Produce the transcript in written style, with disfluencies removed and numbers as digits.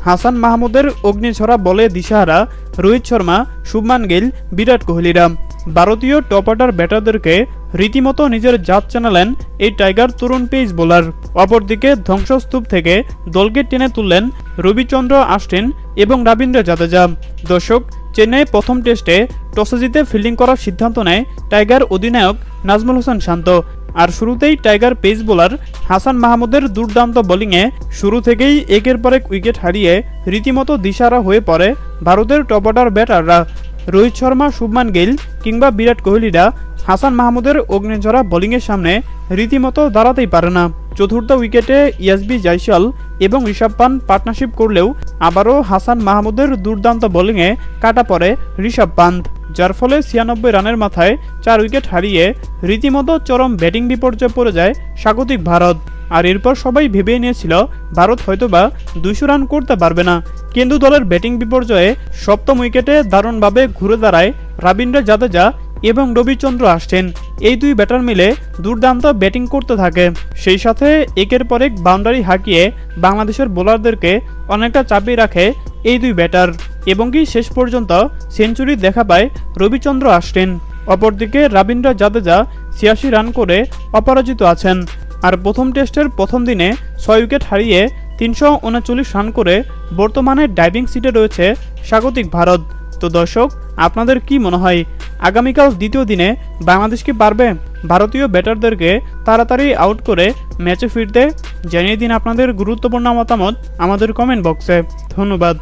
হাসান মাহমুদের অগ্নিঝরা বলে দিশাহারা রোহিত শর্মা, শুভমান গিল, বিরাট কোহলিরা। ভারতীয় টপ অর্ডার ব্যাটারদেরকে রীতিমতো নিজের জাত জানালেন এই টাইগার তরুণ পেস বোলার। অপরদিকে ধ্বংসস্তূপ থেকে দলকে টেনে তুললেন রবিচন্দ্র অশ্বিন এবং রবীন্দ্র জাদেজা। দর্শক, চেন্নাই প্রথম টেস্টে টসে জিতে ফিল্ডিং করার সিদ্ধান্ত নেয় টাইগার অধিনায়ক নাজমুল হোসেন শান্ত। আর শুরুতেই টাইগার পেস বোলার হাসান মাহমুদের দুর্দান্ত বোলিংয়ে শুরু থেকেই একের পর এক উইকেট হারিয়ে রীতিমতো দিশাহারা হয়ে পড়ে ভারতের টপ অর্ডার ব্যাটাররা। রোহিত শর্মা, শুভমান গিল কিংবা বিরাট কোহলিরা হাসান মাহমুদের অগ্নিঝরা বোলিংয়ের সামনে রীতিমতো দাঁড়াতেই পারে না। চতুর্থ উইকেটে ইয়াসবি জাইসওয়াল এবং ঋষভ পান্থ পার্টনারশিপ করলেও আবারও হাসান মাহমুদের দুর্দান্ত বোলিংয়ে কাটা পড়ে ঋষভ পান্থ, যার ফলে 96 রানের মাথায় 4 উইকেট হারিয়ে রীতিমতো চরম ব্যাটিং বিপর্যয়ে পড়ে যায় স্বাগতিক ভারত। আর এরপর সবাই ভেবে নিয়েছিল ভারত হয়তোবা 200 রান করতে পারবে না, কিন্তু দলের ব্যাটিং বিপর্যয়ে সপ্তম উইকেটে দারুণভাবে ঘুরে দাঁড়ায় রবীন্দ্র জাদেজা এবং রবিচন্দ্র অশ্বিন। এই দুই ব্যাটার মিলে দুর্দান্ত ব্যাটিং করতে থাকে, সেই সাথে একের পর এক বাউন্ডারি হাঁকিয়ে বাংলাদেশের বোলারদেরকে অনেকটা চাপে রাখে এই দুই ব্যাটার এবং কি শেষ পর্যন্ত সেঞ্চুরি দেখা পায় রবিচন্দ্র অশ্বিন। অপরদিকে রবীন্দ্র জাদেজা 86 রান করে অপরাজিত আছেন। আর প্রথম টেস্টের প্রথম দিনে 6 উইকেট হারিয়ে 339 রান করে বর্তমানে ড্রাইভিং সিটে রয়েছে স্বাগতিক ভারত। তো দর্শক, আপনাদের কি মনে হয় আগামীকাল দ্বিতীয় দিনে বাংলাদেশ কি পারবে ভারতীয় ব্যাটারদেরকে তাড়াতাড়ি আউট করে ম্যাচে ফিরতে? জানিয়ে দিন আপনাদের গুরুত্বপূর্ণ মতামত আমাদের কমেন্ট বক্সে। ধন্যবাদ।